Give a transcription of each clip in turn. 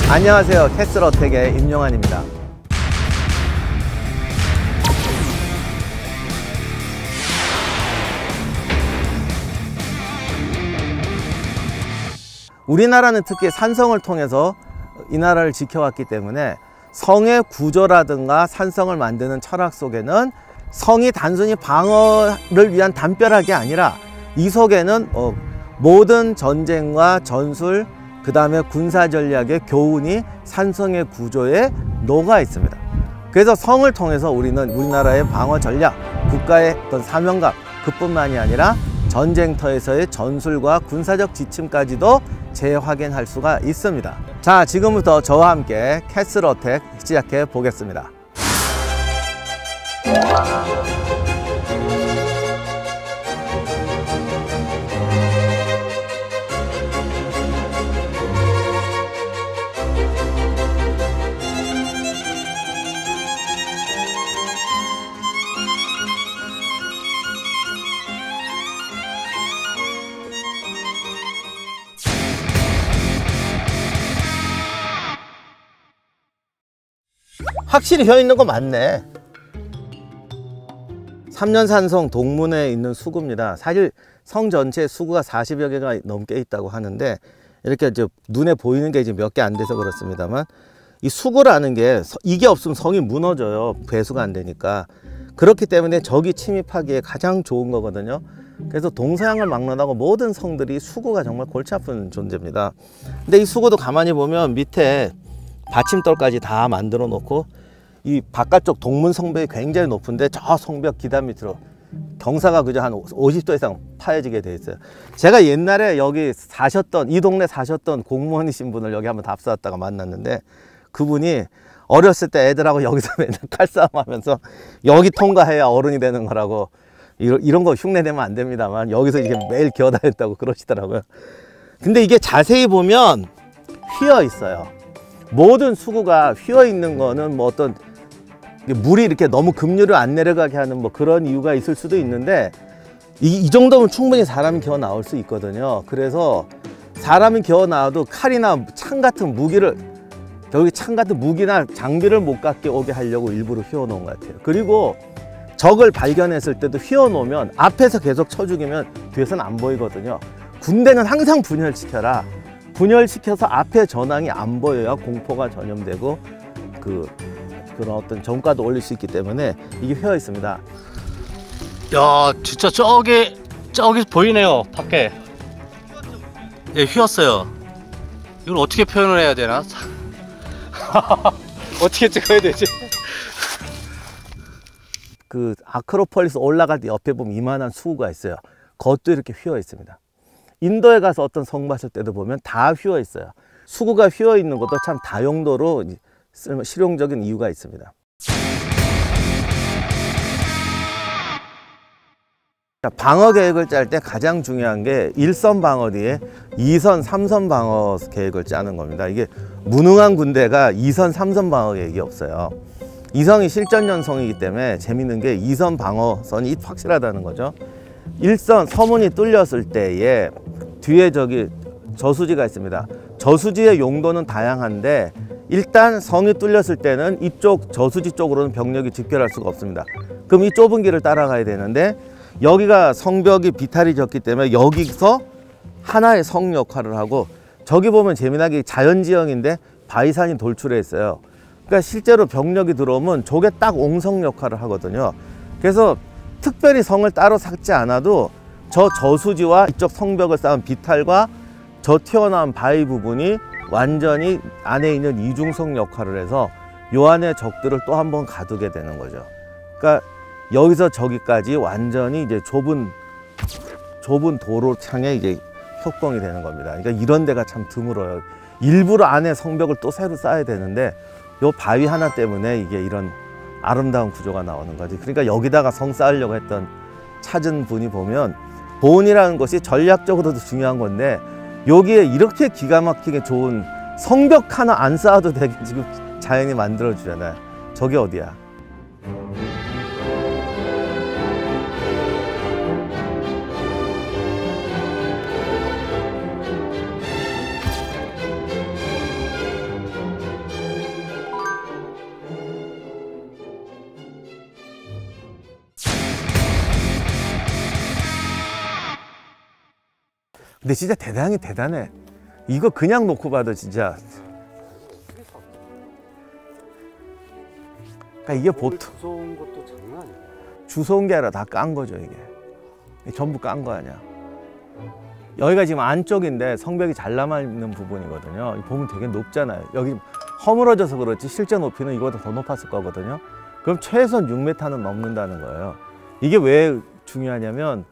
안녕하세요. 캐슬어택의 임용환입니다. 우리나라는 특히 산성을 통해서 이 나라를 지켜왔기 때문에 성의 구조라든가 산성을 만드는 철학 속에는 성이 단순히 방어를 위한 담벼락이 아니라 이 속에는 모든 전쟁과 전술, 그 다음에 군사 전략의 교훈이 산성의 구조에 녹아 있습니다. 그래서 성을 통해서 우리는 우리나라의 방어 전략, 국가의 어떤 사명감, 그뿐만이 아니라 전쟁터에서의 전술과 군사적 지침까지도 재확인할 수가 있습니다. 자, 지금부터 저와 함께 캐슬어택 시작해 보겠습니다. 확실히 휘어 있는 거 맞네. 3년산성 동문에 있는 수구입니다. 사실 성 전체에 수구가 40여 개가 넘게 있다고 하는데 이렇게 이제 눈에 보이는 게 이제 몇 개 안 돼서 그렇습니다만, 이 수구라는 게 이게 없으면 성이 무너져요. 배수가 안 되니까. 그렇기 때문에 적이 침입하기에 가장 좋은 거거든요. 그래서 동서양을 막론하고 모든 성들이 수구가 정말 골치 아픈 존재입니다. 근데 이 수구도 가만히 보면 밑에 받침돌까지 다 만들어 놓고, 이 바깥쪽 동문 성벽이 굉장히 높은데 저 성벽 기단 밑으로 경사가 그저 한 50도 이상 파여지게 돼 있어요. 제가 옛날에 여기 사셨던, 이 동네 사셨던 공무원이신 분을 여기 한번 답사왔다가 만났는데, 그분이 어렸을 때 애들하고 여기서 맨날 칼싸움 하면서 여기 통과해야 어른이 되는 거라고, 이런 거 흉내내면 안 됩니다만 여기서 이렇게 매일 기어다녔다고 그러시더라고요. 근데 이게 자세히 보면 휘어 있어요. 모든 수구가 휘어 있는 거는 뭐 어떤 물이 이렇게 너무 급류를 안 내려가게 하는 뭐 그런 이유가 있을 수도 있는데, 이 정도면 충분히 사람이 기어 나올 수 있거든요. 그래서 사람이 기어 나와도 칼이나 창 같은 무기를, 여기 창 같은 무기나 장비를 못 갖게 오게 하려고 일부러 휘어 놓은 것 같아요. 그리고 적을 발견했을 때도 휘어 놓으면 앞에서 계속 쳐 죽이면 뒤에서는 안 보이거든요. 군대는 항상 분열시켜라. 분열시켜서 앞에 전황이 안 보여야 공포가 전염되고 그런 어떤 전과도 올릴 수 있기 때문에 이게 휘어 있습니다. 야, 진짜 저기 보이네요, 밖에. 예, 휘었어요. 이걸 어떻게 표현을 해야 되나? 어떻게 찍어야 되지? 그 아크로폴리스 올라갈 때 옆에 보면 이만한 수구가 있어요. 그것도 이렇게 휘어 있습니다. 인도에 가서 어떤 성 봤을 때도 보면 다 휘어 있어요. 수구가 휘어 있는 것도 참 다용도로 실용적인 이유가 있습니다. 방어 계획을 짤 때 가장 중요한 게 1선 방어 뒤에 2선, 3선 방어 계획을 짜는 겁니다. 이게 무능한 군대가 2선, 3선 방어 계획이 없어요. 2성이 실전연성이기 때문에 재밌는 게 2선 방어선이 확실하다는 거죠. 1선 서문이 뚫렸을 때에 뒤에 저기 저수지가 있습니다. 저수지의 용도는 다양한데 일단 성이 뚫렸을 때는 이쪽 저수지 쪽으로는 병력이 집결할 수가 없습니다. 그럼 이 좁은 길을 따라가야 되는데, 여기가 성벽이 비탈이 졌기 때문에 여기서 하나의 성 역할을 하고, 저기 보면 재미나게 자연지형인데 바위산이 돌출해 있어요. 그러니까 실제로 병력이 들어오면 저게 딱 옹성 역할을 하거든요. 그래서 특별히 성을 따로 쌓지 않아도 저 저수지와 이쪽 성벽을 쌓은 비탈과 저 튀어나온 바위 부분이 완전히 안에 있는 이중성 역할을 해서 요 안에 적들을 또 한 번 가두게 되는 거죠. 그러니까 여기서 저기까지 완전히 이제 좁은 도로창에 이제 협공이 되는 겁니다. 그러니까 이런 데가 참 드물어요. 일부러 안에 성벽을 또 새로 쌓아야 되는데 요 바위 하나 때문에 이게 이런 아름다운 구조가 나오는 거지. 그러니까 여기다가 성 쌓으려고 했던 찾은 분이 보면, 보온이라는 것이 전략적으로도 중요한 건데 여기에 이렇게 기가 막히게 좋은 성벽 하나 안 쌓아도 되게 지금 자연이 만들어 주잖아요. 저게 어디야? 근데 진짜 대단해. 이거 그냥 놓고 봐도 진짜. 그러니까 이게 보통 무서운 것도 장난 아니야. 주워온 게 아니라 다 깐 거죠, 이게. 전부 깐 거 아니야. 여기가 지금 안쪽인데 성벽이 잘 남아 있는 부분이거든요. 보면 되게 높잖아요. 여기 허물어져서 그렇지 실제 높이는 이거보다 더 높았을 거거든요. 그럼 최소한 6m는 넘는다는 거예요. 이게 왜 중요하냐면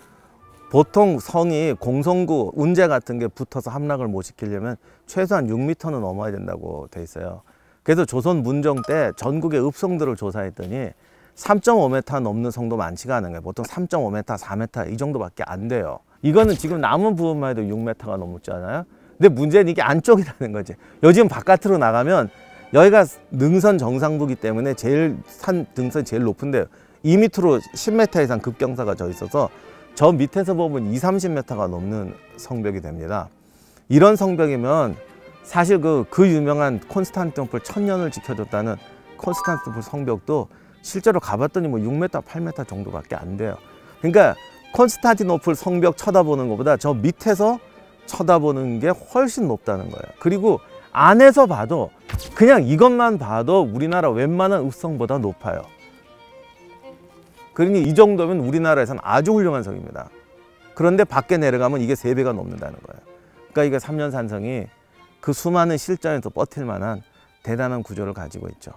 보통 성이 공성구, 운재 같은 게 붙어서 함락을 못 시키려면 최소한 6m는 넘어야 된다고 돼 있어요. 그래서 조선 문정 때 전국의 읍성들을 조사했더니 3.5m 넘는 성도 많지가 않은 거예요. 보통 3.5m, 4m 이 정도밖에 안 돼요. 이거는 지금 남은 부분만 해도 6m가 넘었잖아요. 근데 문제는 이게 안쪽이라는 거지. 요즘 바깥으로 나가면 여기가 능선 정상부기 때문에 제일 산 등선이 제일 높은데 2m로 10m 이상 급경사가 져 있어서 저 밑에서 보면 20, 30m가 넘는 성벽이 됩니다. 이런 성벽이면 사실 그 유명한 콘스탄티노플 1000년을 지켜줬다는 콘스탄티노플 성벽도 실제로 가봤더니 뭐 6m, 8m 정도밖에 안 돼요. 그러니까 콘스탄티노플 성벽 쳐다보는 것보다 저 밑에서 쳐다보는 게 훨씬 높다는 거예요. 그리고 안에서 봐도 그냥 이것만 봐도 우리나라 웬만한 읍성보다 높아요. 그러니 이 정도면 우리나라에서는 아주 훌륭한 성입니다. 그런데 밖에 내려가면 이게 3배가 넘는다는 거예요. 그러니까 이게 삼년산성이 그 수많은 실전에서 버틸 만한 대단한 구조를 가지고 있죠.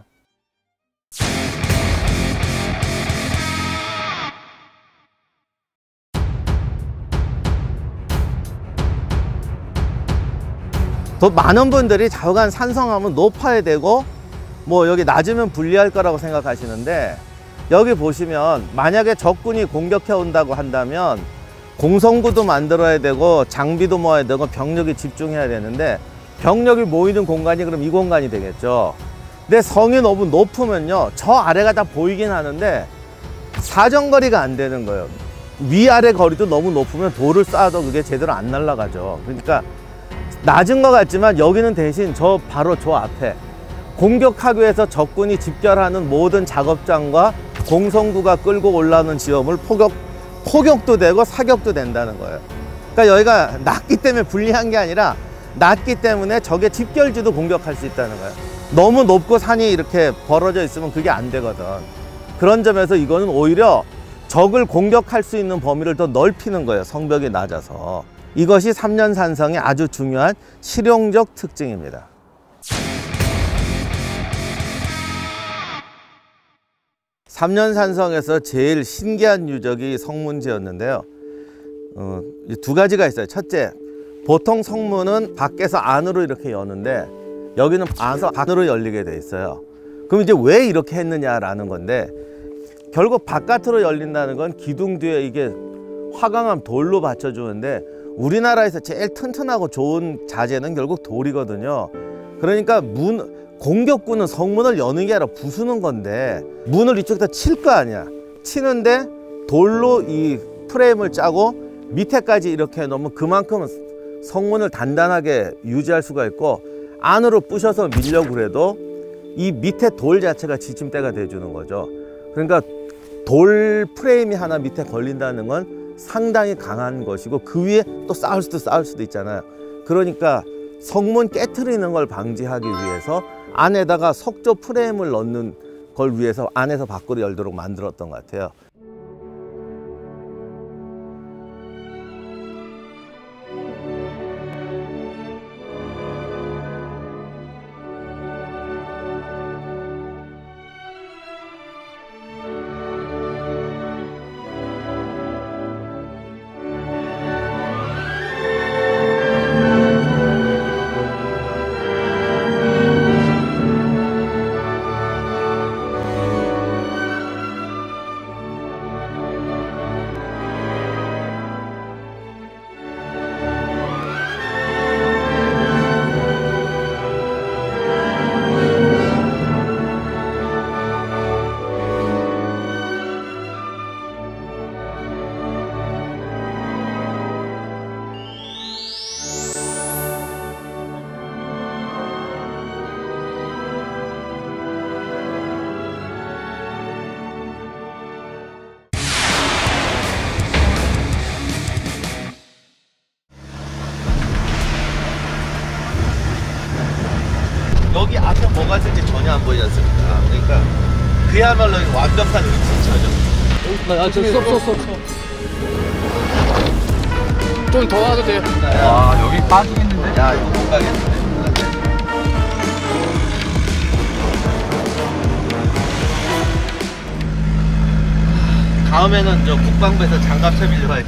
더 많은 분들이 좌우간 산성하면 높아야 되고 뭐 여기 낮으면 불리할 거라고 생각하시는데 여기 보시면 만약에 적군이 공격해 온다고 한다면 공성구도 만들어야 되고 장비도 모아야 되고 병력이 집중해야 되는데 병력이 모이는 공간이 그럼 이 공간이 되겠죠. 근데 성이 너무 높으면요 저 아래가 다 보이긴 하는데 사정거리가 안 되는 거예요. 위아래 거리도 너무 높으면 돌을 쏴도 그게 제대로 안 날아가죠. 그러니까 낮은 것 같지만 여기는 대신 바로 저 앞에 공격하기 위해서 적군이 집결하는 모든 작업장과 공성구가 끌고 올라오는 지형을 포격도 되고 사격도 된다는 거예요. 그러니까 여기가 낮기 때문에 불리한 게 아니라 낮기 때문에 적의 집결지도 공격할 수 있다는 거예요. 너무 높고 산이 이렇게 벌어져 있으면 그게 안 되거든. 그런 점에서 이거는 오히려 적을 공격할 수 있는 범위를 더 넓히는 거예요. 성벽이 낮아서. 이것이 삼년산성의 아주 중요한 실용적 특징입니다. 삼년산성에서 제일 신기한 유적이 성문지였는데요. 두 가지가 있어요. 첫째, 보통 성문은 밖에서 안으로 이렇게 여는데 여기는 안에서 밖으로 열리게 돼 있어요. 그럼 이제 왜 이렇게 했느냐라는 건데 결국 바깥으로 열린다는 건 기둥 뒤에 이게 화강암 돌로 받쳐주는데 우리나라에서 제일 튼튼하고 좋은 자재는 결국 돌이거든요. 그러니까 공격군은 성문을 여는 게 아니라 부수는 건데 문을 이쪽에다 칠 거 아니야. 치는데 돌로 이 프레임을 짜고 밑에까지 이렇게 놓으면 그만큼 성문을 단단하게 유지할 수가 있고 안으로 부셔서 밀려고 그래도 이 밑에 돌 자체가 지침대가 돼주는 거죠. 그러니까 돌 프레임이 하나 밑에 걸린다는 건 상당히 강한 것이고 그 위에 또 쌓을 수도 있잖아요. 그러니까 성문 깨트리는 걸 방지하기 위해서 안에다가 석조 프레임을 넣는 걸 위해서 안에서 밖으로 열도록 만들었던 것 같아요. 전혀 안 보이지 않습니까? 그러니까 그야말로 완벽한 위치처죠. 아, 저 스톱. 좀 더 와도 돼요. 와, 여기 빠지겠는데? 야, 이거 못 가겠는데. 다음에는 저 국방부에서 장갑 채비를 할.